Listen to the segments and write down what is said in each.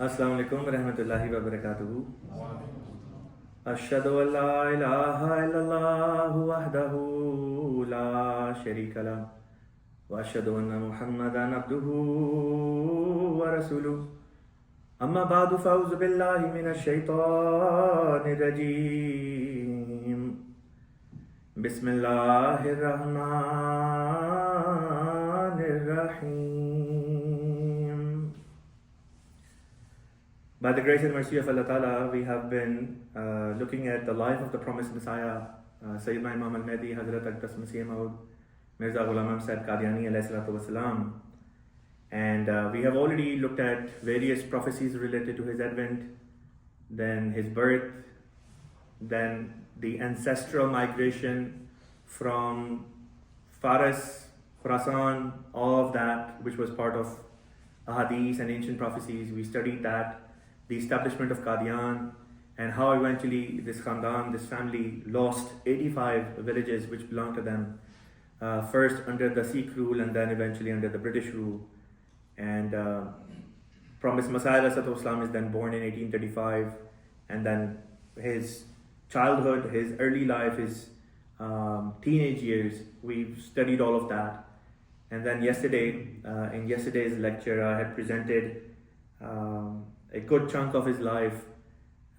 Assalamu alaikum wa rahmatullahi wa barakatuhu. Ashhadu an la ilaha illallah wahdahu la sharika lah wa ashhadu anna Muhammadan abduhu wa rasuluh. Amma ba'du fa'udhu billahi minash shaitanir rajim. Bismillahir rahmanir rahim. By the grace and mercy of Allah Ta'ala, we have been looking at the life of the promised Messiah, Syedna Imam al-Mahdi, Hadhrat Masih-e-Maud, Mirza Ghulam Ahmad Qadiani alayhi salatu wasalam. And we have already looked at various prophecies related to his advent, then his birth, then the ancestral migration from Faras, Khurasan, all of that, which was part of ahadith and ancient prophecies. We studied that, the establishment of Qadian, and how eventually this Khandan, this family, lost 85 villages which belonged to them, first under the Sikh rule and then eventually under the British rule. And promised Messiah is then born in 1835, and then his childhood, his early life, his teenage years, we've studied all of that. And then yesterday, in yesterday's lecture, I had presented a good chunk of his life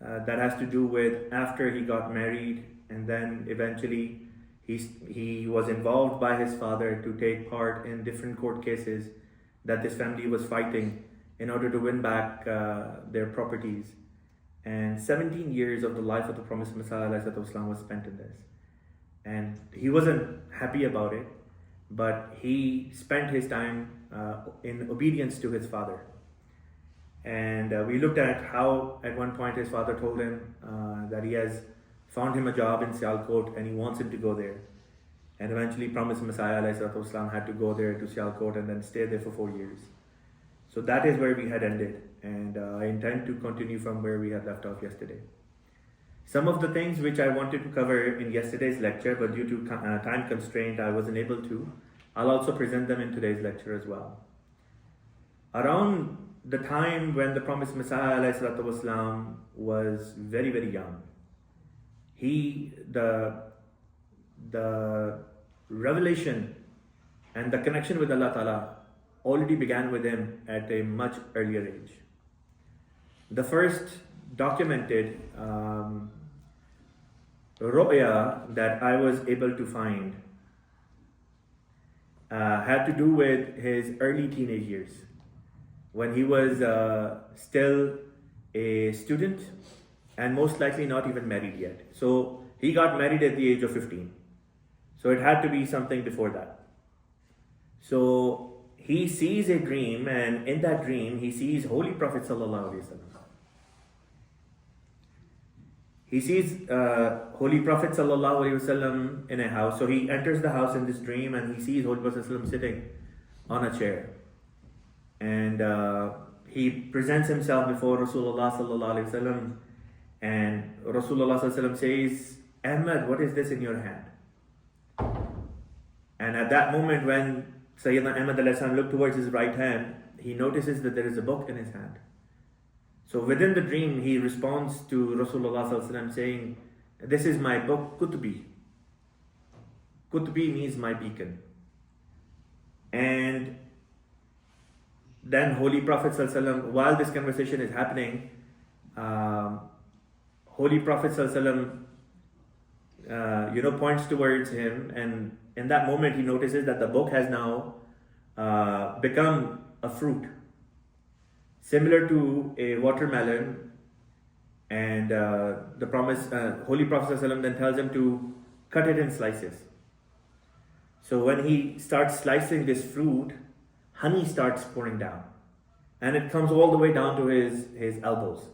that has to do with after he got married, and then eventually he was involved by his father to take part in different court cases that this family was fighting in order to win back their properties. And 17 years of the life of the promised Messiah was spent in this. And he wasn't happy about it, but he spent his time in obedience to his father. And we looked at how at one point his father told him that he has found him a job in Sialkot and he wants him to go there. And eventually promised Messiah had to go there to Sialkot and then stay there for 4 years. So that is where we had ended, and I intend to continue from where we had left off yesterday. Some of the things which I wanted to cover in yesterday's lecture, but due to time constraint I wasn't able to, I'll also present them in today's lecture as well. Around the time when the promised Messiah was very, very young, the revelation and the connection with Allah Ta'ala already began with him at a much earlier age. The first documented ru'ya that I was able to find had to do with his early teenage years, when he was still a student and most likely not even married yet. So he got married at the age of 15. So it had to be something before that. So he sees a dream, and in that dream he sees Holy Prophet Sallallahu Alaihi Wasallam. He sees Holy Prophet Sallallahu Alaihi Wasallam in a house. So he enters the house in this dream and he sees Holy Prophet Sallallahu Alaihi Wasallam sitting on a chair. And he presents himself before Rasulullah Sallallahu Alaihi Wasallam, and Rasulullah Sallallahu Alaihi Wasallam says, "Ahmad, what is this in your hand?" And at that moment when Sayyidina Ahmad looked towards his right hand, he notices that there is a book in his hand. So within the dream, he responds to Rasulullah Sallallahu Alaihi Wasallam saying, "This is my book, Kutubi." Kutubi means my beacon. And then Holy Prophet Sallallahu Alaihi Wasallam, while this conversation is happening, Holy Prophet Sallallahu Alaihi Wasallam, points towards him, and in that moment he notices that the book has now become a fruit, similar to a watermelon. And the Holy Prophet Sallallahu Alaihi Wasallam then tells him to cut it in slices. So when he starts slicing this fruit, honey starts pouring down, and it comes all the way down to his elbows.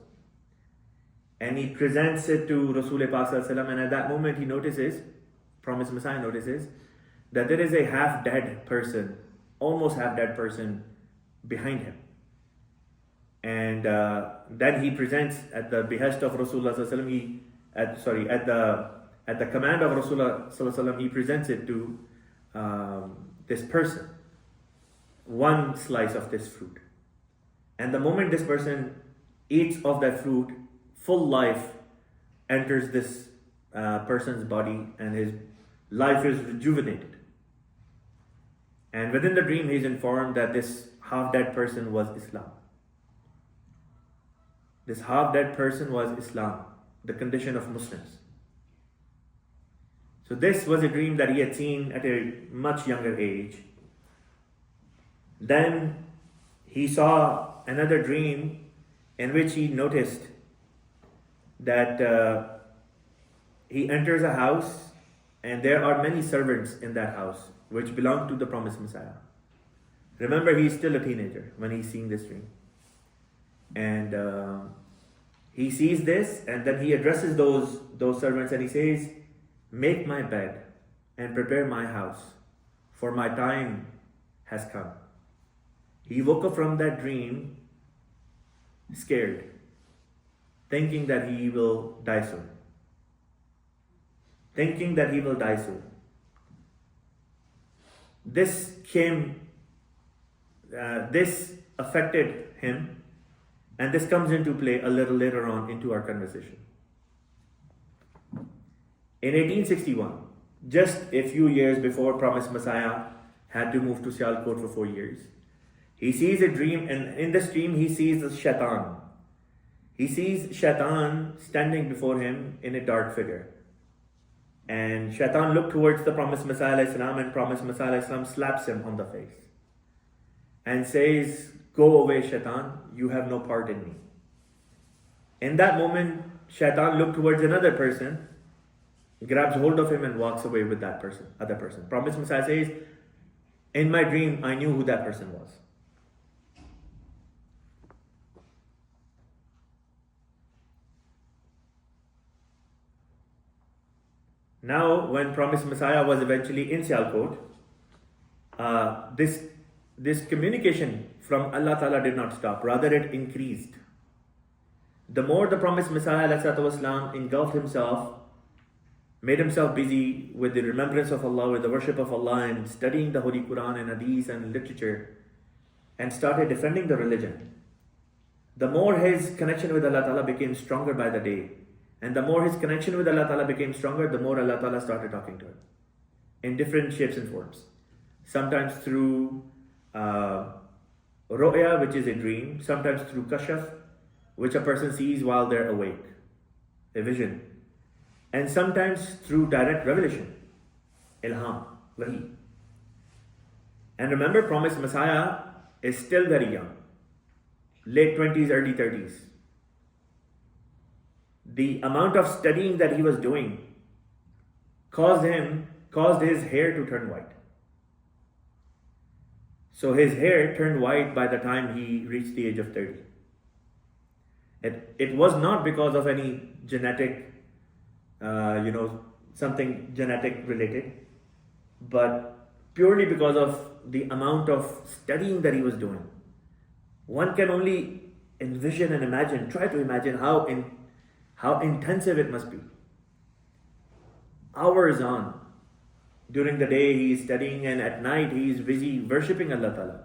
And he presents it to Rasulullah Sallallahu Alaihi Wasallam, and at that moment he notices, promised Messiah notices, that there is a half-dead person, almost half-dead person behind him. And then he presents at the behest of Rasulullah Sallallahu Alaihi Wasallam, at the command of Rasulullah Sallallahu Alaihi Wasallam, he presents it to this person, one slice of this fruit. And the moment this person eats of that fruit, full life enters this person's body and his life is rejuvenated. And within the dream, he is informed that this half-dead person was Islam. This half-dead person was Islam, the condition of Muslims. So this was a dream that he had seen at a much younger age. Then he saw another dream in which he noticed that he enters a house and there are many servants in that house which belong to the promised Messiah. Remember, he is still a teenager when he's seeing this dream. And he sees this and then he addresses those servants and he says, "Make my bed and prepare my house, for my time has come." He woke up from that dream scared, thinking that he will die soon. This affected him, and this comes into play a little later on into our conversation. In 1861, just a few years before promised Messiah had to move to Sialkot for 4 years, he sees a dream, and in this dream he sees the shaitan. He sees shaitan standing before him in a dark figure. And shaitan looked towards the promised Messiah and promised Messiah slaps him on the face and says, "Go away, shaitan, you have no part in me." In that moment, shaitan looked towards another person, grabs hold of him and walks away with that person, other person. Promised Messiah says, "In my dream, I knew who that person was." Now, when promised Messiah was eventually in Sialkot, this communication from Allah Ta'ala did not stop, rather it increased. The more the promised Messiah ﷺ engulfed himself, made himself busy with the remembrance of Allah, with the worship of Allah, and studying the Holy Quran and Hadith and literature, and started defending the religion, the more his connection with Allah Ta'ala became stronger by the day. And the more his connection with Allah Ta'ala became stronger, the more Allah Ta'ala started talking to him in different shapes and forms. Sometimes through ru'ya, which is a dream, sometimes through kashaf, which a person sees while they're awake, a vision, and sometimes through direct revelation, ilham, wahi. And remember, promised Messiah is still very young, late 20s, early 30s. The amount of studying that he was doing caused his hair to turn white. So his hair turned white by the time he reached the age of 30. It was not because of any genetic, something genetic related, but purely because of the amount of studying that he was doing. One can only envision and imagine, try to imagine how intensive it must be. Hours on. During the day he is studying, and at night he is busy worshipping Allah Ta'ala.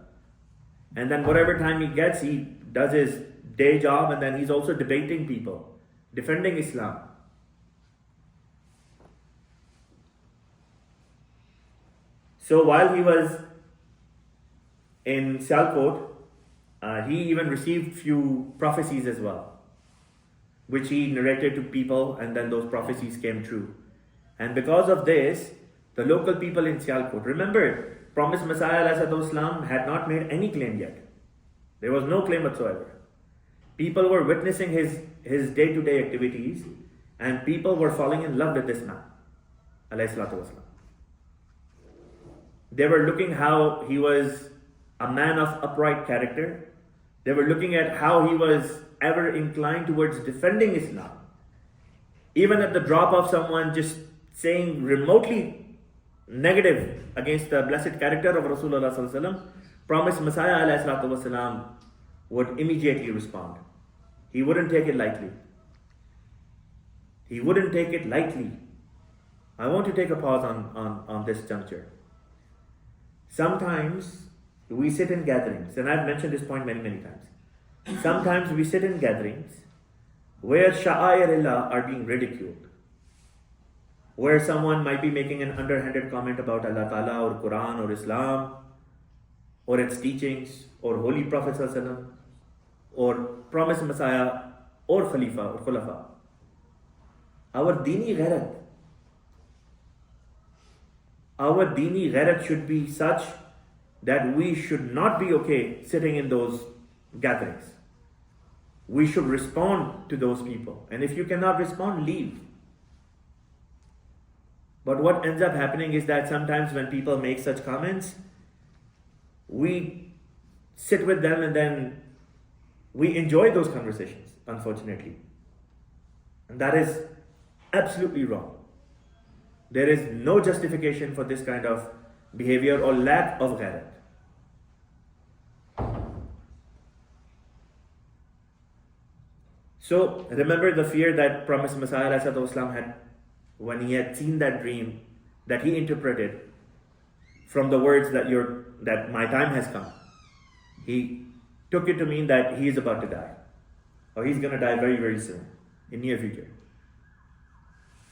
And then whatever time he gets, he does his day job, and then he's also debating people, defending Islam. So while he was in Sialkot, he even received few prophecies as well, which he narrated to people, and then those prophecies came true. And because of this, the local people in Sialkot, remember, promised Messiah ﷺ had not made any claim yet. There was no claim whatsoever. People were witnessing his day-to-day activities, and people were falling in love with this man, ﷺ. They were looking how he was a man of upright character. They were looking at how he was ever inclined towards defending Islam. Even at the drop of someone just saying remotely negative against the blessed character of Rasulullah sallallahu alaihi wasallam, promised Messiah ﷺ would immediately respond. He wouldn't take it lightly. He wouldn't take it lightly. I want to take a pause on this juncture. Sometimes we sit in gatherings, and I've mentioned this point many, many times. sometimes we sit in gatherings where sha'air-illah are being ridiculed, where someone might be making an underhanded comment about Allah Ta'ala or Quran or Islam or its teachings or Holy Prophet Sallallahu Alaihi Wasallam or Promised Messiah or Khalifa or Khulafa. Our dini ghairat should be such that we should not be okay sitting in those gatherings. We should respond to those people. And if you cannot respond, leave. But what ends up happening is that sometimes when people make such comments, we sit with them and then we enjoy those conversations, unfortunately. And that is absolutely wrong. There is no justification for this kind of behavior or lack of ghairat. So remember the fear that Promised Messiah ﷺ had when he had seen that dream that he interpreted from the words that my time has come. He took it to mean that he is about to die, or he's going to die very, very soon, in near future.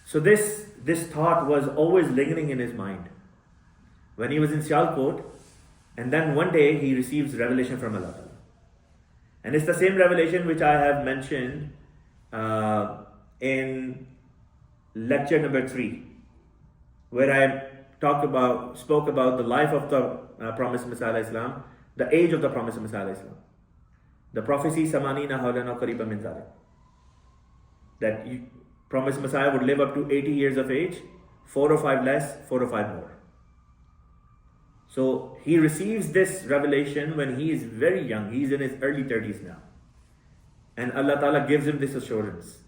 So this thought was always lingering in his mind when he was in Sialkot, and then one day he receives revelation from Allah. And it's the same revelation which I have mentioned in lecture number 3, where I spoke about the life of the Promised Messiah Islam, the age of the Promised Messiah Islam. The prophecy, Samanina Hawlana Qariba min Zalik, that Promised Messiah would live up to 80 years of age, 4 or 5 less, 4 or 5 more. So he receives this revelation when he is very young. He is in his early 30s now. And Allah Ta'ala gives him this assurance.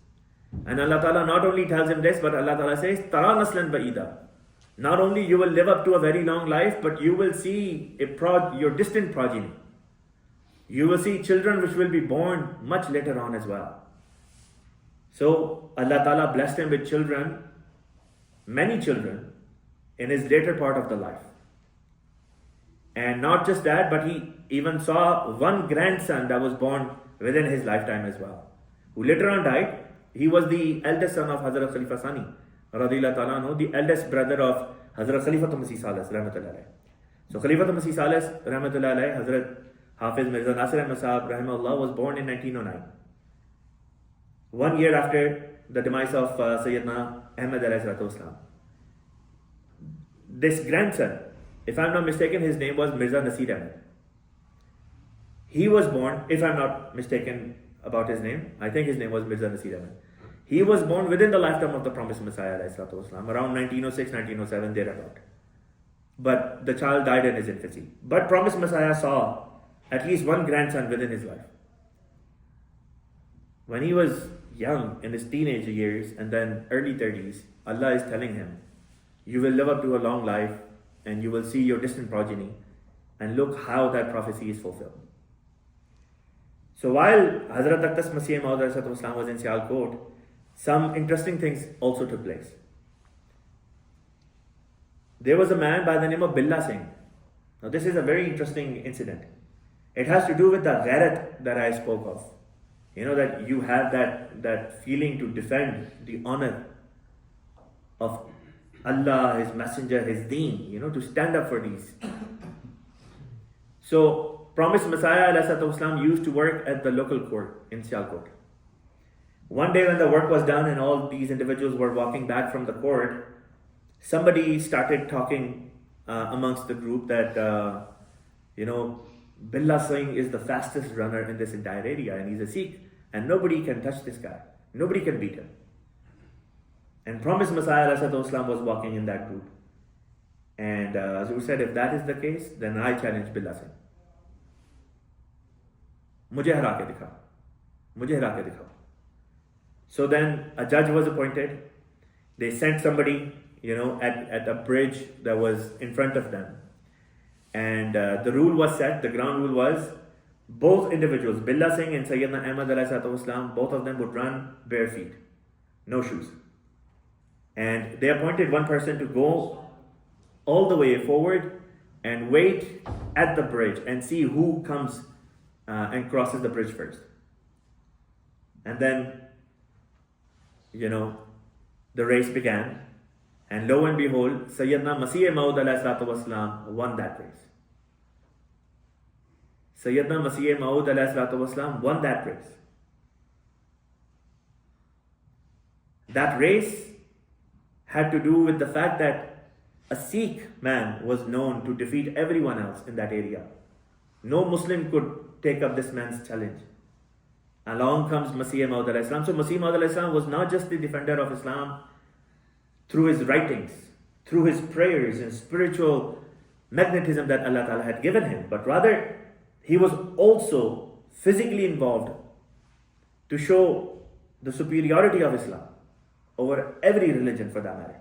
And Allah Ta'ala not only tells him this, but Allah Ta'ala says, Tara naslan ba'ida. Not only you will live up to a very long life, but you will see your distant progeny. You will see children which will be born much later on as well. So Allah Ta'ala blessed him with children, many children, in his later part of the life. And not just that, but he even saw one grandson that was born within his lifetime as well, who later on died. He was the eldest son of Hazrat Khalifa Sani, radiyallahu ta'ala anhu, the eldest brother of Hazrat Khalifa Masih Salas, rahmatullahi alayhi. So Khalifa Masih Salas, rahmatullahi alayhi, Hazrat Hafiz Mirza Nasir Ahmad Sahab, rahimahullah, was born in 1909. 1 year after the demise of Syedna Ahmad alayhi. This grandson, if I'm not mistaken, his name was Mirza Nasir Ahmad. He was born, if I'm not mistaken about his name, I think his name was Mirza Nasir Ahmad. He was born within the lifetime of the Promised Messiah, around 1906, 1907, thereabout. But the child died in his infancy. But Promised Messiah saw at least one grandson within his life. When he was young, in his teenage years, and then early 30s, Allah is telling him, you will live up to a long life, and you will see your distant progeny, and look how that prophecy is fulfilled. So while Hazrat Masih-e-Maud was in Sialkot, some interesting things also took place. There was a man by the name of Billah Singh. Now this is a very interesting incident. It has to do with the ghairat that I spoke of. You know, that you have that feeling to defend the honor of Allah, His Messenger, His Deen, to stand up for these. So, Promised Messiah ﷺ used to work at the local court in Sialkot. One day when the work was done and all these individuals were walking back from the court, somebody started talking amongst the group that, Billah Singh is the fastest runner in this entire area, and he's a Sikh, and nobody can touch this guy. Nobody can beat him. And Promised Messiah ﷺ was walking in that group. And Hazrat said, if that is the case, then I challenge Billah Singh. Mujhe hara ke dikhao. Mujhe hara ke dikhao. So then a judge was appointed. They sent somebody, at a bridge that was in front of them. And the rule was set, the ground rule was, both individuals, Billah Singh and Syedna Ahmad ﷺ, both of them would run bare feet, no shoes. And they appointed one person to go all the way forward and wait at the bridge and see who comes and crosses the bridge first. And then, the race began. And lo and behold, Syedna Masih-e-Maud won that race. Syedna Masih-e-Maud won that race. That race had to do with the fact that a Sikh man was known to defeat everyone else in that area. No Muslim could take up this man's challenge. Along comes Masih-e-Maud. So Masih-e-Maud was not just the defender of Islam through his writings, through his prayers and spiritual magnetism that Allah Ta'ala had given him, but rather he was also physically involved to show the superiority of Islam over every religion for that matter.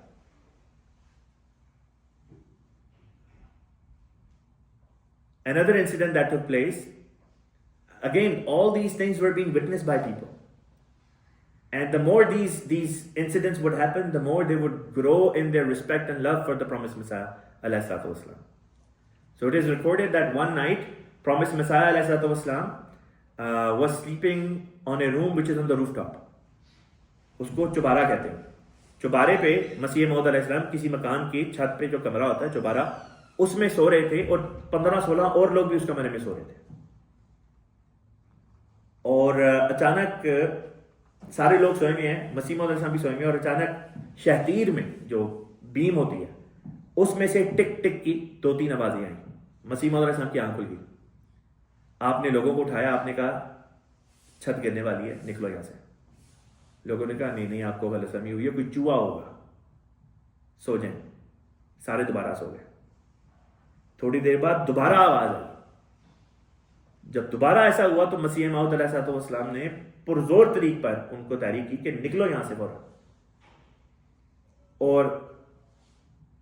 Another incident that took place, again, all these things were being witnessed by people. And the more these incidents would happen, the more they would grow in their respect and love for the promised Messiah, alayhi salatu wasalam. So it is recorded that one night, promised Messiah, alayhi salatu wasalam, was sleeping on a room which is on the rooftop. उसको चुबारा कहते हैं. चुबारे पे मसीह-ए-मौद अलैहिस्सलाम किसी मकान की छत पे जो कमरा होता है चुबारा, उसमें सो रहे थे और 15-16 और लोग भी उस कमरे में सो रहे थे. और अचानक सारे लोग सोए हुए हैं, मसीह-ए-मौद अलैहिस्सलाम भी सोए हुए हैं, और अचानक शहतीर में जो बीम होती है उसमें से टिक टिक की 2-3 आवाजें आई. मसीह-ए-मौद अलैहिस्सलाम की आंख खुल गई. आपने लोगों को उठाया, आपने कहा छत गिरने वाली है, निकलो यहां से. लोगों ने कहा नहीं आपको गलतफहमी हुई है, कोई चूहा होगा, सो जाएं. सारे दोबारा सो गए. थोड़ी देर बाद दोबारा आवाज आई. जब दोबारा ऐसा हुआ तो मसीह-ए-मौद अलैहिस्सलाम ने पुरजोर तरीक पर उनको तहरीक की कि निकलो यहां से फौरन. और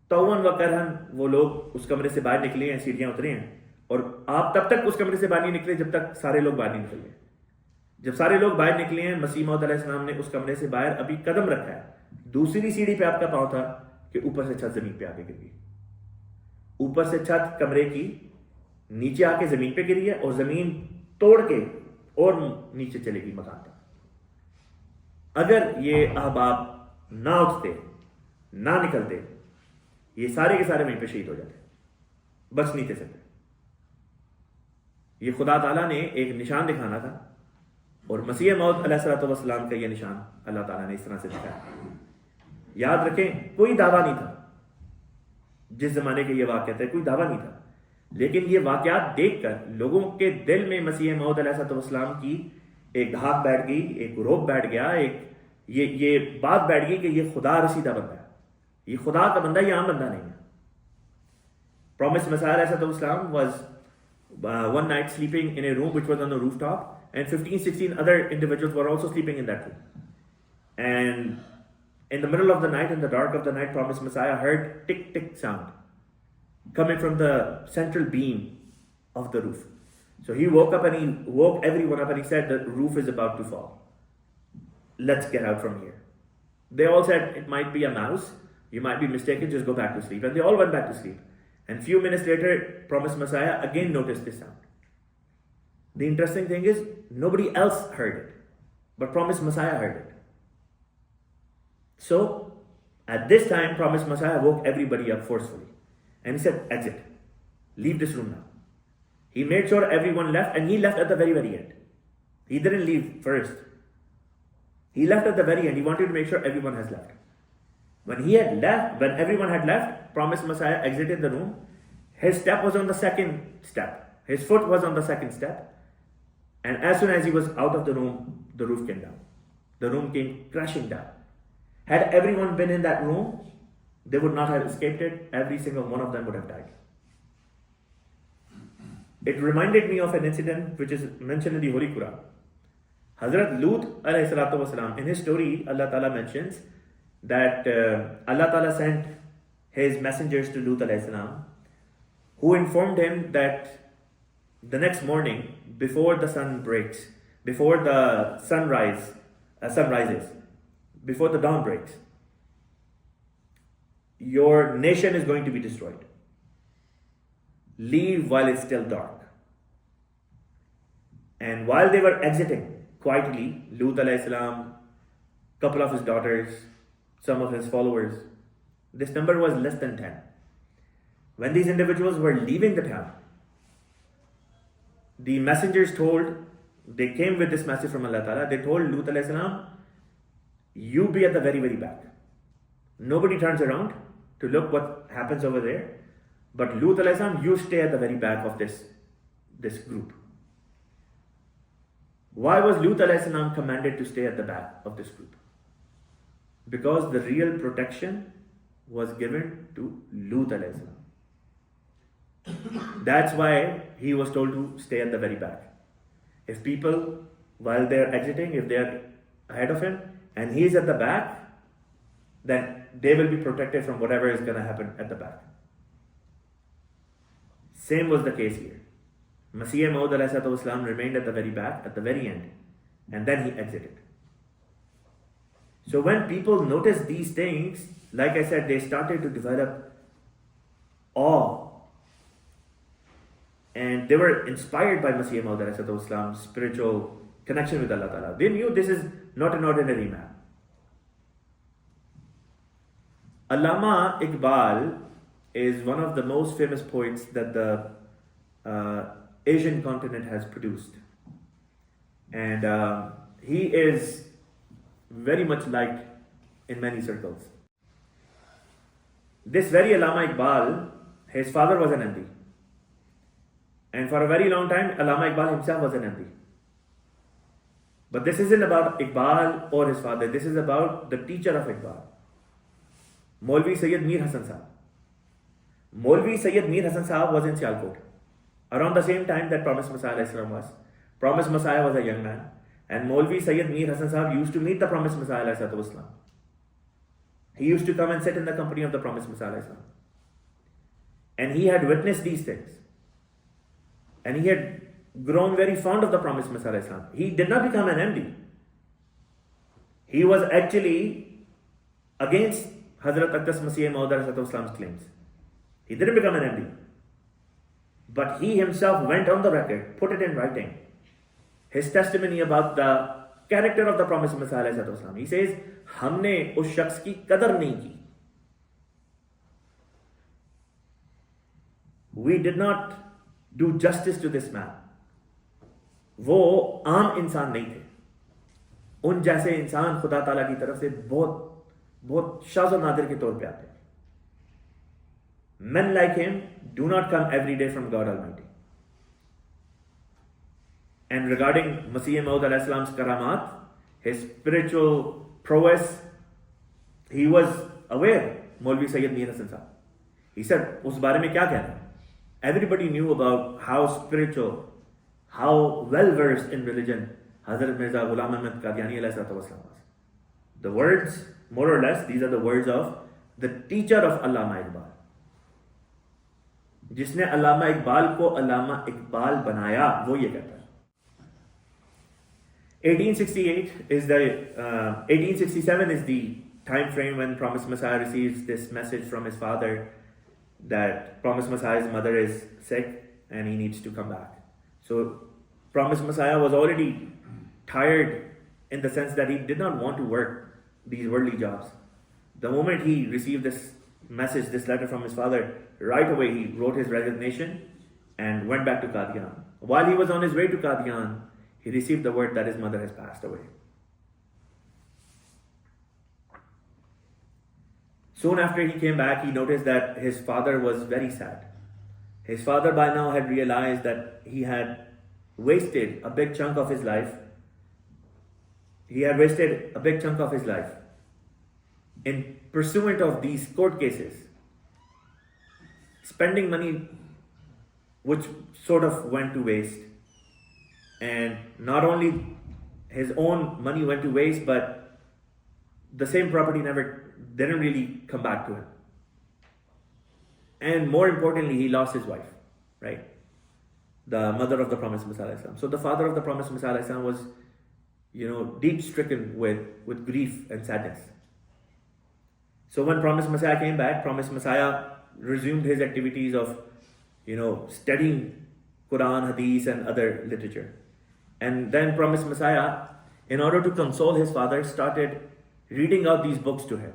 तौवन व करहन वो लोग उस कमरे से बाहर निकले हैं, सीढ़ियां उतरे हैं, और आप तब तक उस कमरे से बाहर नहीं निकले जब तक सारे लोग बाहर नहीं निकले. जब सारे लोग बाहर निकले हैं, मसीह-ए-मौद अलैहिस्सलाम ने उस कमरे से बाहर अभी कदम रखा है, दूसरी सीढ़ी पे आपका पांव था कि ऊपर से छत जमीन पे आके गिर गई. ऊपर से छत कमरे की नीचे आके जमीन पे गिरी है और जमीन तोड़ के और नीचे चलेगी मकान तक. अगर ये अहबाब ना उठते, ना निकलते, ये सारे के सारे वहीं पे शहीद हो जाते, बच नहीं थे सकते. ये खुदा ताला ने एक निशान दिखाना था, और मसीह-ए-मौद अलैहिस्सलाम का ये निशान अल्लाह ताला ने इस तरह से दिखाया. याद रखें, कोई दावा नहीं था. जिस जमाने के ये वाक़यात है, कोई दावा नहीं था, लेकिन ये वाक़यात देखकर लोगों के दिल में मसीह-ए-मौद अलैहिस्सलाम की एक धाक बैठ गई, एक रोब बैठ गया, एक ये बात बैठ गई कि ये खुदा रसीदा बंदा है, ये खुदा का बंदा, ये आम बंदा नहीं है. Promised Messiah अलैहिस्सलाम was one night sleeping in a room which was on the rooftop, and 15-16 other individuals were also sleeping in that room. And in the middle of the night, in the dark of the night, promised Messiah heard tick tick sound coming from the central beam of the roof. So he woke up and he woke everyone up and he said, the roof is about to fall. Let's get out from here. They all said, it might be a mouse, you might be mistaken, just go back to sleep. And they all went back to sleep. And few minutes later, promised Messiah again noticed this sound. The interesting thing is, nobody else heard it, but promised Messiah heard it. So, at this time, promised Messiah woke everybody up forcefully. And he said, exit. Leave this room now. He made sure everyone left, and he left at the very, very end. He didn't leave first. He left at the very end. He wanted to make sure everyone has left. When everyone had left, promised Messiah exited the room. His step was on the second step. His foot was on the second step. And as soon as he was out of the room, the roof came down. The room came crashing down. Had everyone been in that room, they would not have escaped it. Every single one of them would have died. It reminded me of an incident which is mentioned in the Holy Quran. Hazrat Lut alayhi salatu wasalam, in his story, Allah Ta'ala mentions that Allah Ta'ala sent his messengers to Lut alayhi salam, who informed him that the next morning, before the sun breaks, before the sun rises, before the dawn breaks, your nation is going to be destroyed. Leave while it's still dark. And while they were exiting quietly, Lut alayhi salam, couple of his daughters, some of his followers, this number was less than 10. When these individuals were leaving the town, the messengers they came with this message from Allah Ta'ala, they told Lut alayhi salam, you be at the very, very back. Nobody turns around to look what happens over there. But Lut alayhi salam, you stay at the very back of this group. Why was Lut alayhi salam commanded to stay at the back of this group? Because the real protection was given to Lut alayhi salam. That's why he was told to stay at the very back. If people, while they're exiting, if they're ahead of him and he's at the back, then they will be protected from whatever is going to happen at the back. Same was the case here. Masih-e-Maud remained at the very back, at the very end, and then he exited. So when people noticed these things, like I said, they started to develop awe. And they were inspired by Masih-e-Maud's spiritual connection with Allah Ta'ala. They knew this is not an ordinary man. Allama Iqbal is one of the most famous poets that the Asian continent has produced. And he is very much liked in many circles. This very Allama Iqbal, his father was an MD. And for a very long time, Allama Iqbal himself was an MD. But this isn't about Iqbal or his father. This is about the teacher of Iqbal, Maulvi Sayyid Mir Hasan Sahab. Maulvi Sayyid Mir Hasan Sahab was in Sialkot around the same time that Promised Messiah was. Promised Messiah was a young man. And Maulvi Sayyid Mir Hasan Sahab used to meet the Promised Messiah. He used to come and sit in the company of the Promised Messiah. And he had witnessed these things. And he had grown very fond of the Promised Messiah. He did not become an MD. He was actually against Hazrat Masih-e-Maud's claims. He didn't become an MD. But he himself went on the record, put it in writing, his testimony about the character of the Promised Messiah. He says, हमने उस शख्स की कदर नहीं की. We did not do justice to this man. वो आम इंसान नहीं थे. उन जैसे इंसान खुदा ताला की तरफ से बहुत शाज़ और नादिर के तौर पे आते हैं. Men like him do not come every day from God Almighty. And regarding Masih-e-Maud alayhi salam's karamat, his spiritual prowess, he was aware, Maulvi Sayyid Mir Hasan Sahab. He said, उस बारे में क्या कहना? Everybody knew about how spiritual, how well versed in religion Hazrat Mirza Ghulam Ahmad Qadiani alayhi was. The words, more or less, these are the words of the teacher of Allama Iqbal. जिसने अल्लामा इकबाल को अल्लामा इकबाल बनाया, वो ये कहता है. 1867 is the time frame when Promised Messiah receives this message from his father that Promised Messiah's mother is sick and he needs to come back. So Promised Messiah was already tired in the sense that he did not want to work these worldly jobs. The moment he received this message, this letter from his father, right away he wrote his resignation and went back to Qadian. While he was on his way to Qadian, he received the word that his mother has passed away. Soon after he came back, he noticed that his father was very sad. His father by now had realized that he had wasted a big chunk of his life. He had wasted a big chunk of his life in pursuit of these court cases, spending money which sort of went to waste. And not only his own money went to waste, but the same property didn't really come back to him. And more importantly, he lost his wife, right? The mother of the Promised Messiah. So the father of the Promised Messiah was, deep stricken with grief and sadness. So when Promised Messiah came back, Promised Messiah resumed his activities of, studying Quran, Hadith and other literature. And then Promised Messiah, in order to console his father, started reading out these books to him.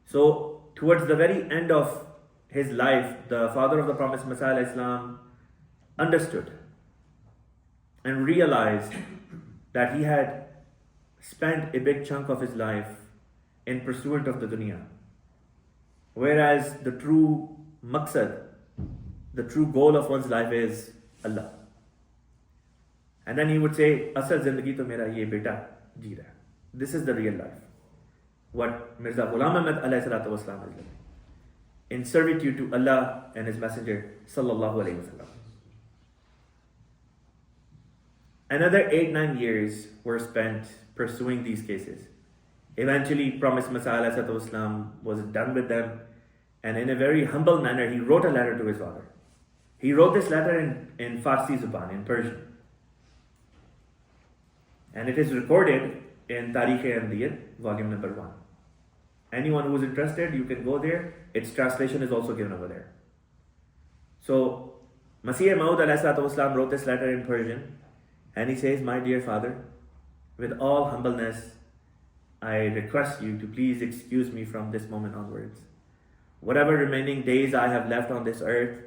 So towards the very end of his life, the father of the Promised Messiah Islam understood and realized that he had spent a big chunk of his life in pursuit of the dunya. Whereas the true maqsad, the true goal of one's life is Allah. And then he would say, Asal zindagi to mera ye beta ji raha. This is the real life. What Mirza Ghulam Ahmad alayhi salatu wasalam is living. In servitude to Allah and His Messenger sallallahu alayhi wasallam. Another 8-9 years were spent pursuing these cases. Eventually, Promised Messiah alayhi salatu wasalam was done with them, and in a very humble manner, he wrote a letter to his father. He wrote this letter in Farsi Zuban, in Persian. And it is recorded in Tarikh-e-Ahmadiyya, volume number 1. Anyone who is interested, you can go there. Its translation is also given over there. So, Masih-e-Maud wrote this letter in Persian, and he says, "My dear father, with all humbleness, I request you to please excuse me from this moment onwards. Whatever remaining days I have left on this earth,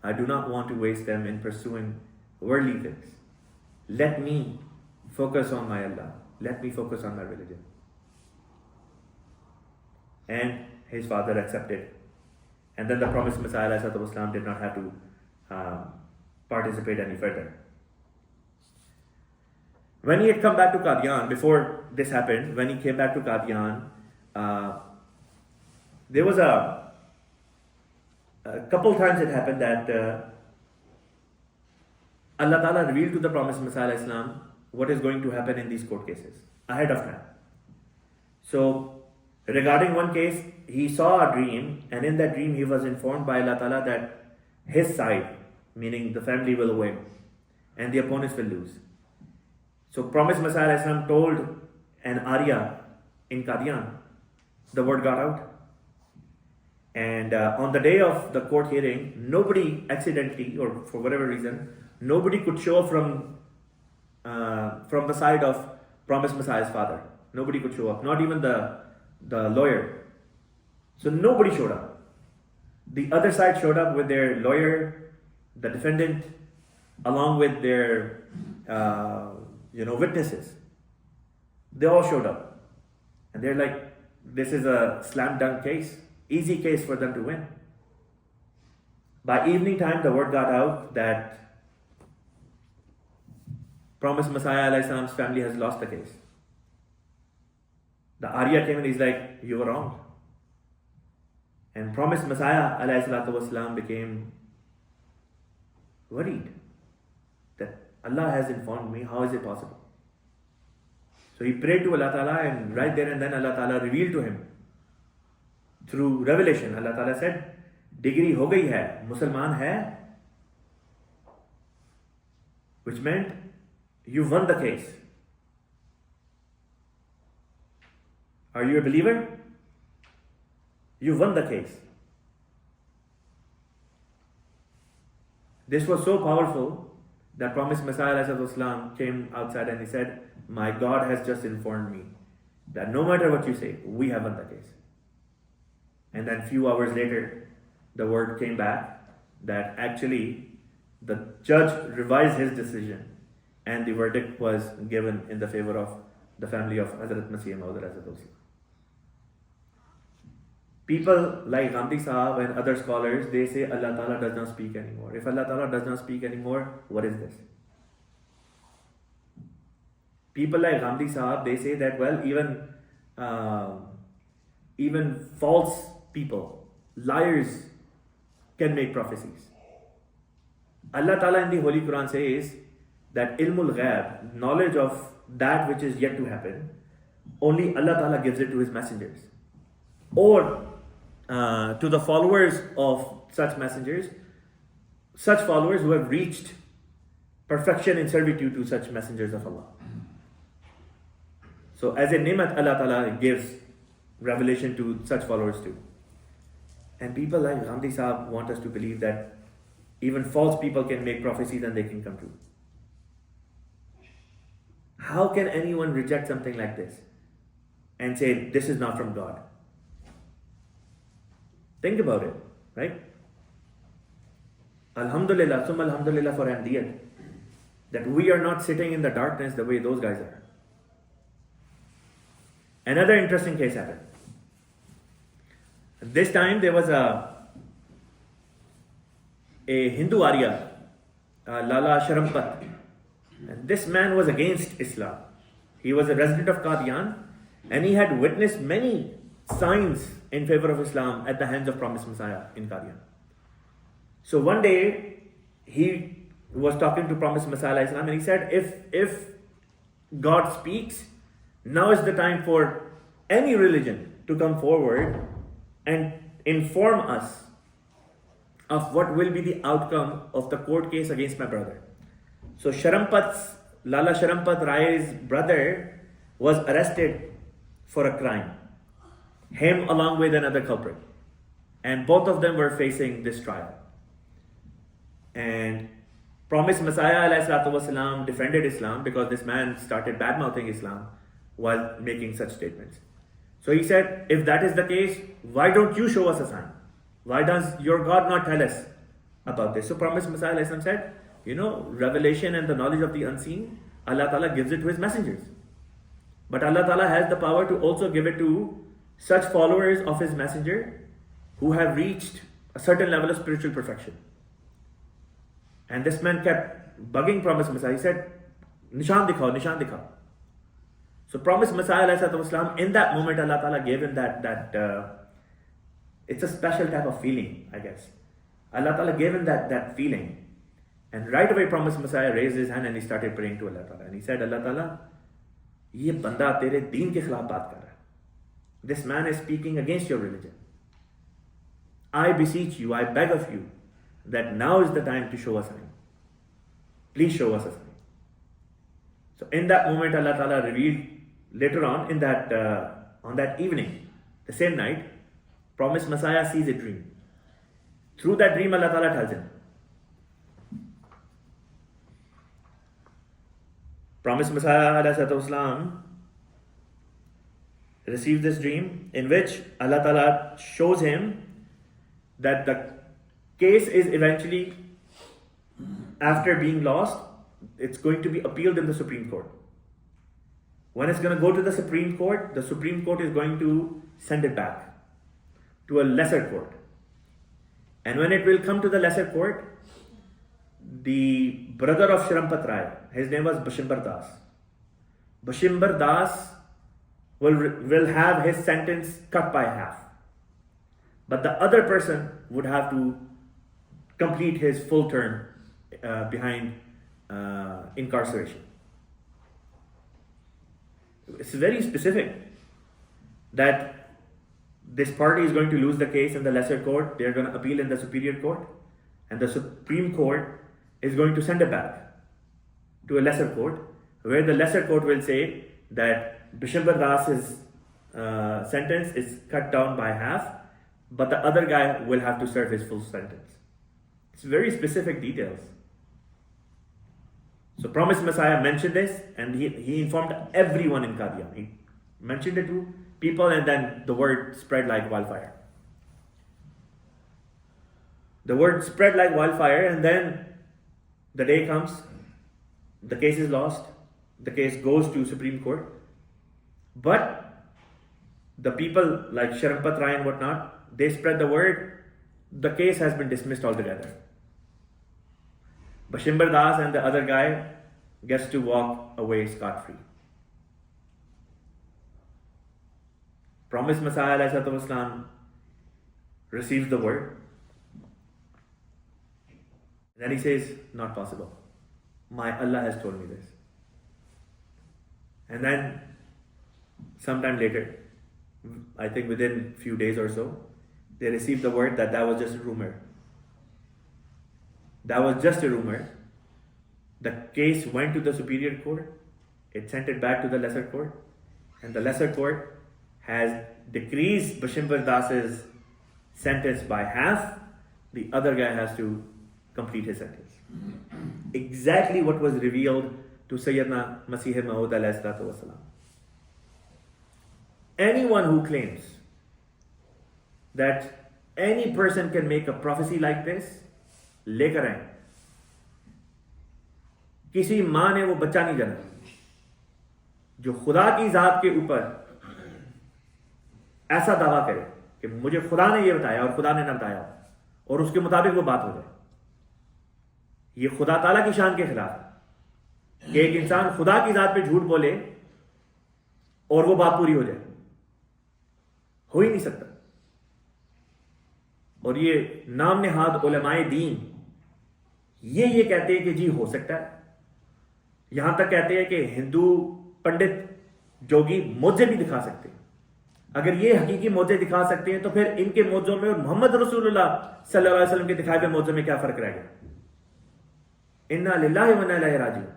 I do not want to waste them in pursuing worldly things. Let me focus on my Allah. Let me focus on my religion." And his father accepted. And then the Promised Messiah ﷺ did not have to participate any further. When he had come back to Qadian, before this happened, when he came back to Qadian, there was a couple times it happened that Allah Ta'ala revealed to the Promised Messiah ﷺ what is going to happen in these court cases ahead of time. So, regarding one case, he saw a dream, and in that dream he was informed by Allah Ta'ala that his side, meaning the family, will win and the opponents will lose. So Promised Messiah ﷺ told an Arya in Qadian, the word got out. And on the day of the court hearing, nobody accidentally, or for whatever reason, nobody could show from the side of Promised Messiah's father. Nobody could show up, not even the lawyer. So nobody showed up. The other side showed up with their lawyer, the defendant, along with their witnesses. They all showed up. And they're like, this is a slam dunk case, easy case for them to win. By evening time, the word got out that Promised Messiah ﷺ's family has lost the case. The Arya came and he's like, you were wrong. And Promised Messiah ﷺ became worried that Allah has informed me, how is it possible? So he prayed to Allah Ta'ala, and right there and then Allah Ta'ala revealed to him through revelation. Allah Ta'ala said, degree ho gayi hai, Musalman hai, which meant you won the case. Are you a believer? You won the case. This was so powerful that Promised Messiah ﷺ came outside and he said, my God has just informed me that no matter what you say, we have won the case. And then few hours later, the word came back that actually the judge revised his decision and the verdict was given in the favor of the family of Hazrat Masih-e-Maud. People like Gandhi Sahab and other scholars, they say Allah Ta'ala does not speak anymore. If Allah Ta'ala does not speak anymore, what is this? People like Gandhi Sahab, they say that, well, even false people, liars, can make prophecies. Allah Ta'ala in the Holy Quran says that ilmul ghaib, knowledge of that which is yet to happen, only Allah Ta'ala gives it to His messengers. Or to the followers of such messengers, such followers who have reached perfection in servitude to such messengers of Allah. So as a ni'mat, Allah Ta'ala gives revelation to such followers too. And people like Gandhi Sahab want us to believe that even false people can make prophecies and they can come true. How can anyone reject something like this and say this is not from God? Think about it, right? Alhamdulillah, summa alhamdulillah for Ahmadiyya, that we are not sitting in the darkness the way those guys are. Another interesting case happened. This time there was a Hindu Arya, Lala Sharampat. And this man was against Islam. He was a resident of Qadian and he had witnessed many signs in favor of Islam at the hands of promised Messiah in Qadian. So one day he was talking to promised Messiah Islam and he said, if God speaks, now is the time for any religion to come forward and inform us of what will be the outcome of the court case against my brother. So Lala Sharampat Rai's brother was arrested for a crime, him along with another culprit, and both of them were facing this trial. And promised Messiah ﷺ defended Islam because this man started bad-mouthing Islam while making such statements. So he said, if that is the case, why don't you show us a sign? Why does your God not tell us about this? So promised Messiah ﷺ said, revelation and the knowledge of the unseen, Allah Ta'ala gives it to His messengers. But Allah Ta'ala has the power to also give it to such followers of His messenger who have reached a certain level of spiritual perfection. And this man kept bugging promised Messiah. He said, Nishan dikhao, Nishan dikhao. So promised Messiah ﷺ, in that moment Allah Ta'ala gave him that it's a special type of feeling, I guess. Allah Ta'ala gave him that feeling. And right away promised Messiah raised his hand and he started praying to Allah Ta'ala. And he said, Allah Ta'ala, ye banda tere deen ke khilaf baat kar raha hai. This man is speaking against your religion. I beseech you, I beg of you, that now is the time to show us a sign. Please show us a sign. So in that moment Allah Ta'ala revealed later on in on that evening, the same night, promised Messiah sees a dream. Through that dream Allah Ta'ala tells him, promised Messiah ﷺ received this dream in which Allah Ta'ala shows him that the case is eventually, after being lost, it's going to be appealed in the Supreme Court. When it's going to go to the Supreme Court is going to send it back to a lesser court. And when it will come to the lesser court, the brother of Sharampat Rai, his name was Bashimbar Das. Bashimbar Das will have his sentence cut by half. But the other person would have to complete his full term behind incarceration. It's very specific that this party is going to lose the case in the lesser court, they're going to appeal in the superior court, and the Supreme Court is going to send it back to a lesser court, where the lesser court will say that Bishimbar Das's sentence is cut down by half, but the other guy will have to serve his full sentence. It's very specific details. So promised Messiah mentioned this and he informed everyone in Qadian. He mentioned it to people and then the word spread like wildfire. The word spread like wildfire and then the day comes, the case is lost, the case goes to Supreme Court, but the people like Sharampat Rai and whatnot, they spread the word, the case has been dismissed altogether. Bashimbar Das and the other guy gets to walk away scot-free. Promised Messiah ﷺ receives the word. Then he says, not possible. My Allah has told me this. And then sometime later, I think within a few days or so, they received the word that was just a rumor. That was just a rumor. The case went to the superior court. It sent it back to the lesser court. And the lesser court has decreased Bashimbar Das's sentence by half. The other guy has to complete his sentence. Exactly what was revealed to Syedna Masih-e-Maud alayhi salatu wasalam. Anyone who claims that any person can make a prophecy like this, लेकर आए. किसी माँ ने वो बच्चा नहीं जाना जो खुदा की जात के ऊपर ऐसा दावा करे कि मुझे खुदा ने ये बताया और खुदा ने ना बताया और उसके मुताबिक वो बात हो जाए. ये खुदा ताला की शान के खिलाफ है कि एक इंसान खुदा की जात पे झूठ बोले और वो बात पूरी हो जाए. हो ही नहीं सकता. और ये नाम नेहाद उलमाए दीन ये कहते हैं कि जी हो सकता है. यहां तक कहते हैं कि हिंदू पंडित जोगी मौजे भी दिखा सकते हैं. अगर ये हकीकी मौजे दिखा सकते हैं तो फिर इनके मौजों में और मोहम्मद रसूलुल्लाह सल्लल्लाहु अलैहि वसल्लम के दिखाए हुए मौजों में क्या फर्क रह गया? इन्ना लिल्लाहि व इन्ना इलैहि राजिऊन.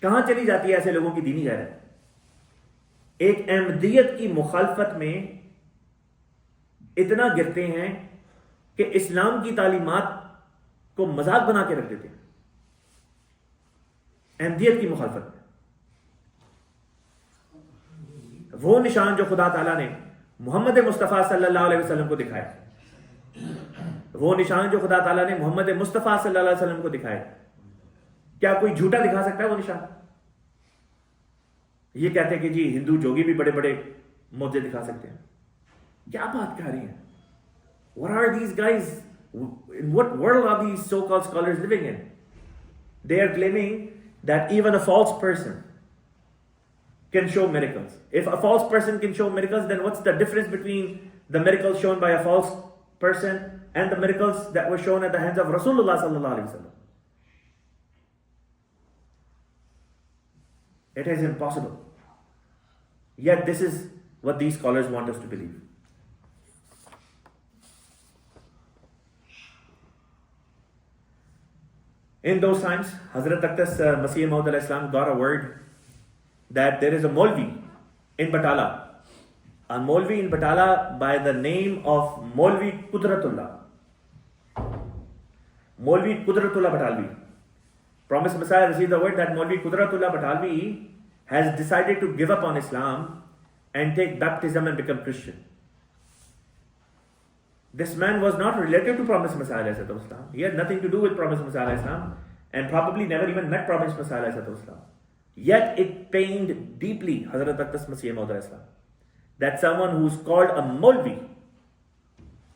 कहां चली जाती है ऐसे लोगों की दीनी गैरत? एक अहमदियत की मुखालफत में इतना गिरते हैं कि इस्लाम की तालीमात को मजाक बना के रख देते हैं. अहमदियत की मुखालफत में वो निशान जो खुदा ताला ने मोहम्मद मुस्तफ़ा सल्लल्लाहु अलैहि वसल्लम को दिखाए, वो निशान जो खुदा ताला ने मोहम्मद मुस्तफ़ा सल्लल्लाहु अलैहि वसल्लम को दिखाए, क्या कोई झूठा दिखा सकता है वो निशान? ये कहते हैं कि जी हिंदू जोगी भी बड़े बड़े मौजे दिखा सकते हैं. क्या बात कर रही है? What are these guys? In what world are these so-called scholars living in? They are claiming that even a false person can show miracles. If a false person can show miracles, then what's the difference between the miracles shown by a false person and the miracles that were shown at the hands of Rasulullah sallallahu alaihi wasallam? It is impossible. Yet this is what these scholars want us to believe. In those times, Hazrat Masih-e-Maud alayhi salam got a word that there is a Maulvi in Batala. A Maulvi in Batala by the name of Maulvi Qudratullah. Maulvi Qudratullah Batalvi. Promised Messiah received the word that Maulvi Qudratullah Batalvi has decided to give up on Islam and take baptism and become Christian. This man was not related to Promised Messiah. He had nothing to do with Promised Messiah and probably never even met Promised Messiah. Yet it pained deeply Hazrat Masih-e-Maud that someone who's called a Maulvi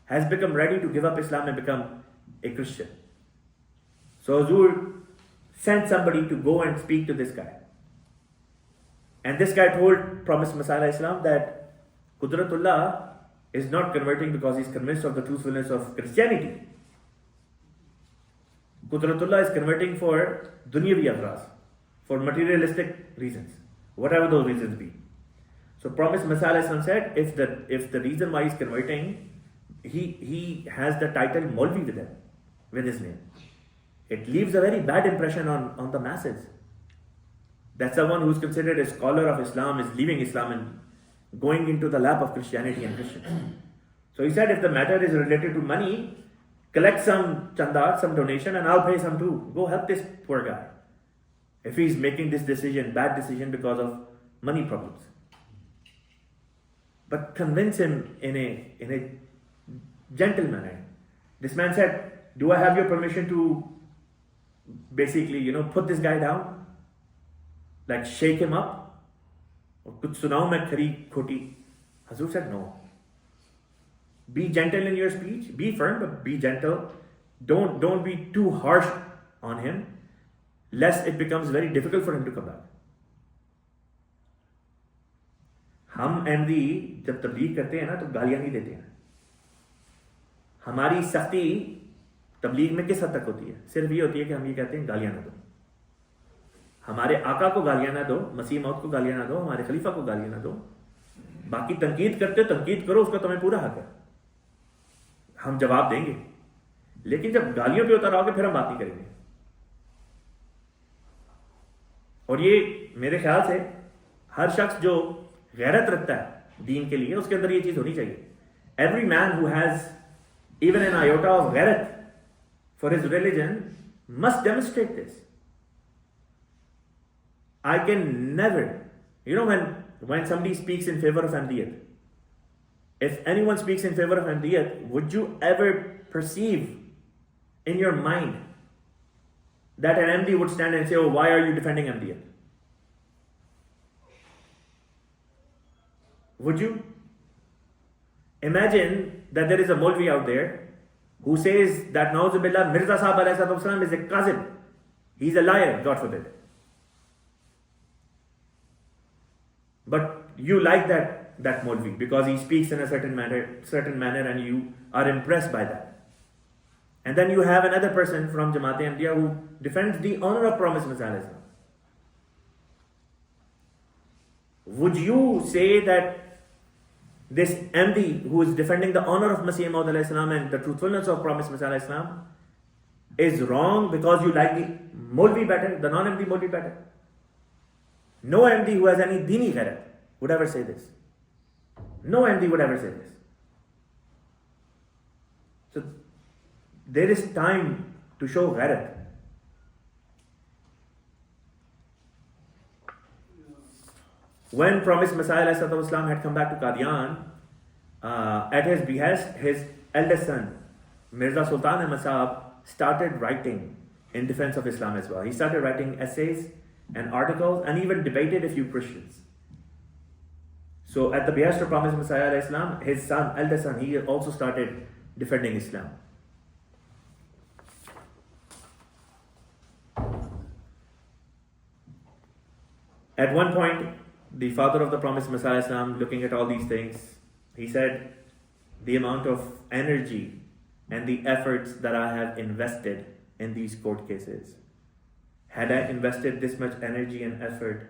has become ready to give up Islam and become a Christian. So Hazur sent somebody to go and speak to this guy. And this guy told Promised Messiah that Qudratullah is not converting because he's convinced of the truthfulness of Christianity. Qudratullah is converting for dunyavi agraz, for materialistic reasons, whatever those reasons be. So Promised Messiah said, if the reason why he's converting, he has the title Maulvi with his name. It leaves a very bad impression on the masses. That someone who's considered a scholar of Islam is leaving Islam and going into the lap of Christianity and Christians. So he said, if the matter is related to money, collect some chanda, some donation, and I'll pay some too. Go help this poor guy. If he's making this decision, bad decision because of money problems. But convince him in a gentle manner. This man said, do I have your permission to basically, put this guy down? Like shake him up? Or kuch sunao main khari khoti? Hazrat said no. Be gentle in your speech. Be firm, but be gentle. Don't be too harsh on him, lest it becomes very difficult for him to come back. हम अहमदी जब तबलीग करते हैं ना तो गालियां नहीं देते हैं. हमारी सख्ती तबलीग में किस हद तक होती है? सिर्फ ये होती है कि हम ये कहते हैं गालियां ना दो. हमारे आका को गालियां ना दो, मसीह मौत को गालियां ना दो, हमारे खलीफा को गालियां ना दो. बाकी तनकीद करते हो, तनकीद करो, उसका तुम्हें पूरा हक है. हम जवाब देंगे. लेकिन जब गालियों पे उतर आओगे फिर हम बात नहीं करेंगे. और ये मेरे ख्याल से हर शख्स जो गैरत रखता है दीन के लिए, उसके अंदर ये चीज होनी चाहिए. Every man who has even an iota of gairat for his religion must demonstrate this. I can never, when somebody speaks in favor of Ahmadiyyat, if anyone speaks in favor of Ahmadiyyat, would you ever perceive in your mind that an Ahmadi would stand and say, oh, why are you defending Ahmadiyyat? Would you? Imagine that there is a Maulvi out there who says that Na'uzubillah, Mirza Sahib alayhi salatu wasalam is a kazib. He's a liar, God forbid. But you like that Maulvi because he speaks in a certain manner and you are impressed by that. And then you have another person from Jamaat Ahmadiyya who defends the honor of Promised Messiah. Would you say that this Ahmadi who is defending the honor of Masih-e-Maud and the truthfulness of Promised Messiah is wrong because you like the Maulvi better, the non-Ahmadi Maulvi better? No Ahmadi who has any dini ghairat would ever say this. No Ahmadi would ever say this. So there is time to show ghairat. When Promised Messiah had come back to Qadian, at his behest, his eldest son, Mirza Sultan Ahmad Sahib, started writing in defense of Islam as well. He started writing essays and articles and even debated a few Christians. So at the behest of Promised Messiah Islam, his son, eldest son, he also started defending Islam. At one point, the father of the Promised Messiah Islam, looking at all these things, he said, the amount of energy and the efforts that I have invested in these court cases, had I invested this much energy and effort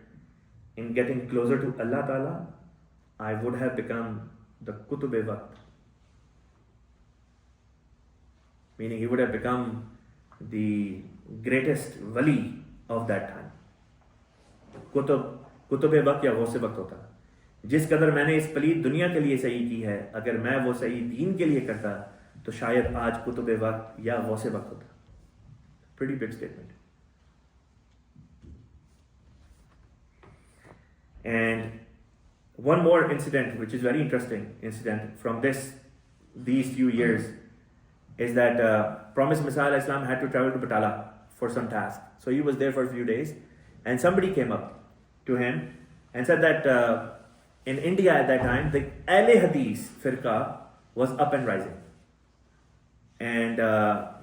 in getting closer to Allah Ta'ala, I would have become the Qutub-e-Waqt. Meaning he would have become the greatest wali of that time. कुतुब-ए-वक्त या गौस-ए-वक्त होता। जिस कदर मैंने इस पलीद दुनिया के लिए सही की है, अगर मैं वो सही दीन के लिए करता तो शायद आज कुतुब-ए-वक्त या गौस-ए-वक्त होता। Pretty big statement. And one more incident, which is very interesting incident from these few years, is that Promised Messiah Islam had to travel to Batala for some task. So he was there for a few days, and somebody came up to him and said that in India at that time, the Ahle Hadith firqa was up and rising. And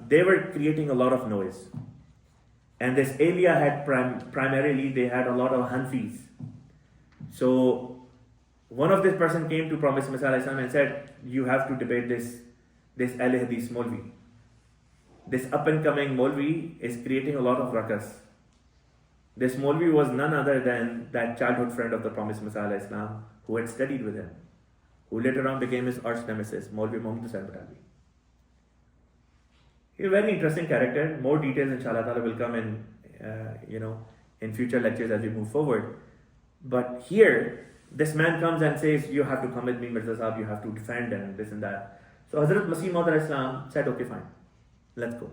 they were creating a lot of noise. And this area had primarily, they had a lot of Hanfis. So one of this person came to Promised Messiah Islam and said, you have to debate this Ahle Hadith Maulvi. This up and coming Maulvi is creating a lot of ruckus. This Maulvi was none other than that childhood friend of the Promised Messiah Islam who had studied with him, who later on became his arch nemesis, Maulvi Muhammad Hussain Badawi. He's a very interesting character. More details inshallah ta'ala will come in future lectures as we move forward. But here, this man comes and says, you have to come with me, Mirza Sahib, you have to defend and this and that. So Hazrat Masih-e-Maud Islam said, okay, fine, let's go.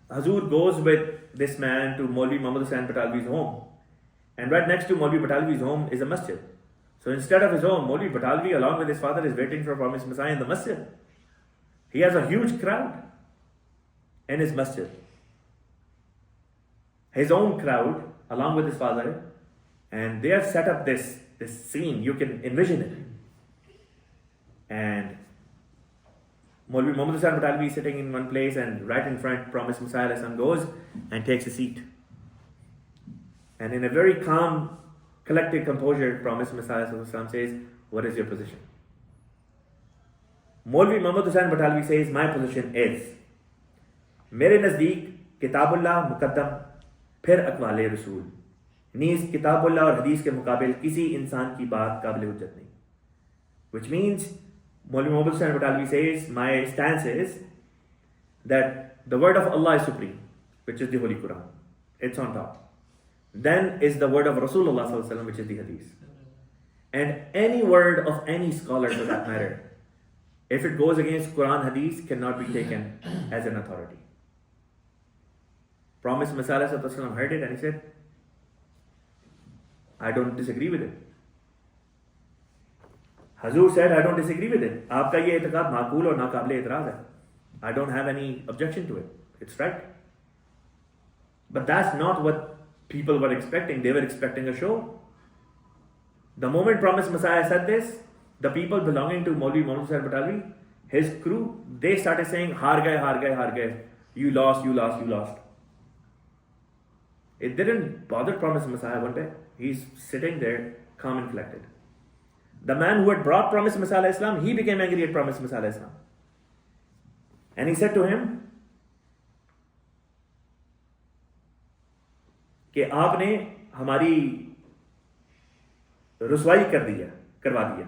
Hazur goes with this man to Maulvi Muhammad Hussain Batalvi's home. And right next to Maulvi Batalvi's home is a masjid. So instead of his home, Maulvi Batalvi along with his father is waiting for Promised Messiah in the masjid. He has a huge crowd in his masjid. His own crowd along with his father. And they have set up this scene, you can envision it. And Maulvi Muhammad Hussain Batalvi is sitting in one place, and right in front, Promised Messiah goes and takes a seat. And in a very calm, collected composure, Promised Messiah says, what is your position? Maulvi Muhammad Hussain Batalvi says, my position is, मेरे नज़दीक किताबुल्लाह मुकद्दम फिर अक़वाले रसूल, knees किताबुल्लाह और हदीस के मुकाबिल किसी इंसान की बात काबिल हुज्जत नहीं. Which means Maulvi Muhammad Hussain Batalvi says, my stance is that the word of Allah is supreme, which is the Holy Quran. It's on top. Then is the word of Rasulullah sallallahu alaihi wasallam, which is the Hadith. And any word of any scholar for that matter, if it goes against Quran, Hadith, cannot be taken as an authority. Promised Messiah sallallahu alaihi wasallam heard it and he said, I don't disagree with it. Hazur said, I don't disagree with it. आपका ये एतकाद माकूल और नाकाबिल एतराज़ है. I don't have any objection to it. It's right. But that's not what people were expecting. They were expecting a show. The moment Promised Messiah said this, the people belonging to Maulvi Maulvi Sahib Batalvi, his crew, they started saying, Har gaye, har gaye, har gaye. You lost, you lost, you lost. It didn't bother Promised Messiah one day. He's sitting there, calm and collected. The man who had brought Promised Messiah Islam, he became angry at Promised Messiah Islam. And he said to him, कि आपने हमारी रुसवाई करवा दिया.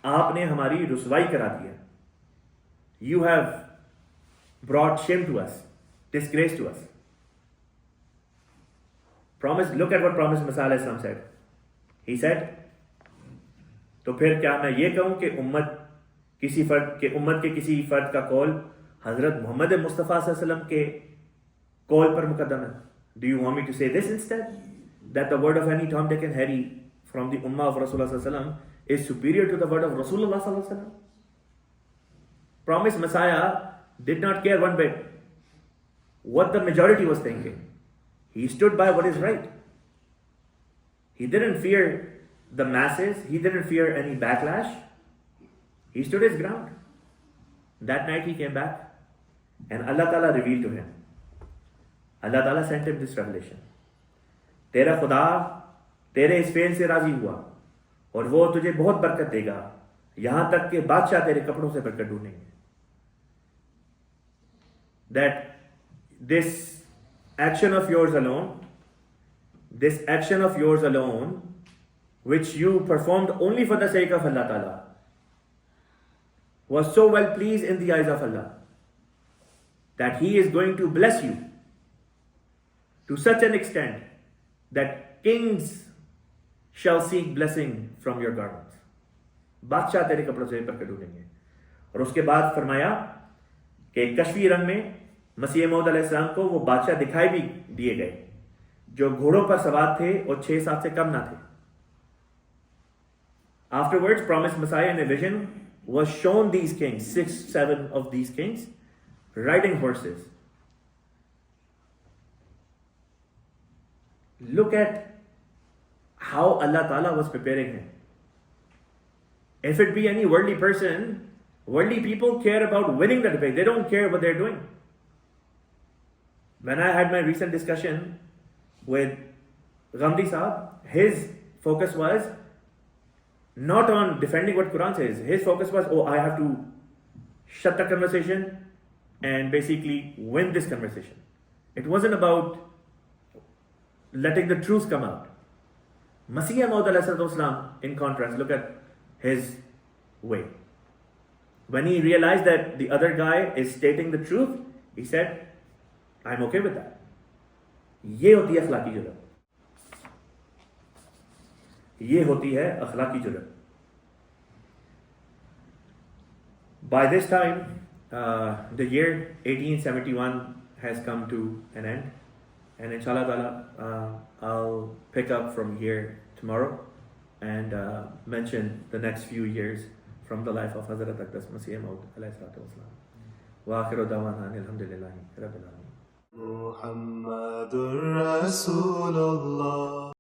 आपने हमारी रुसवाई करा दिया. You have brought shame to us, disgrace to us. Look at what Promised Messiah Islam said. He said, तो फिर क्या मैं ये कहूं कि उम्मत के किसी फर्द का कौल हजरत मोहम्मद मुस्तफ़ा सल्लल्लाहु अलैहि वसल्लम के कौल पर मुकद्दम है? Do you want me to say this instead? That the word of any Tom, Dick and Harry from the ummah of Rasulullah sallallahu alaihi wasallam is superior to the word of Rasulullah sallallahu alaihi wasallam? Promised Messiah did not care one bit what the majority was thinking. He stood by what is right. He didn't fear the masses. He didn't fear any backlash. He stood his ground. That night he came back and Allah Ta'ala revealed to him. Allah Ta'ala sent him this revelation. तेरा खुदा तेरे इस fail से राजी हुआ और वो तुझे बहुत बरकत देगा, यहां तक कि बादशाह तेरे कपड़ों से बरकत ढूंढेंगे. That this action of yours alone, which you performed only for the sake of Allah Ta'ala, was so well pleased in the eyes of Allah that He is going to bless you to such an extent that kings shall seek blessing from your garments. बादशाह तेरे कपड़ों से बरकत ढूंढेंगे. और उसके बाद फरमाया कि कश्फी रंग में मसीह-ए-मौद अलैहिस्सलाम को वो बादशाह दिखाई भी दिए गए जो घोड़ों पर सवार थे और 6-7 से कम ना थे. Afterwards, Promised Messiah in a vision was shown these kings, 6-7 of these kings, riding horses. Look at how Allah Ta'ala was preparing him. If it be any worldly person, worldly people care about winning the debate. They don't care what they're doing. When I had my recent discussion with Ghamdi Saab, his focus was not on defending what Quran says. His focus was, I have to shut the conversation and basically win this conversation. It wasn't about letting the truth come out. Masih-e-Maud, in contrast, look at his way. When he realized that the other guy is stating the truth, he said, I'm okay with that. ये होती है अखलाकी जुर्रत. ये होती है अखलाकी जुर्रत. By this time, the year 1871 has come to an end, and inshallah ta'ala, I'll pick up from here tomorrow and mention the next few years from the life of Hazrat Masih-e-Maud alayhi salatu wasalam. Wa akhiru da'wana alhamdulillahi rabbil alamin. Muhammadur Rasulullah.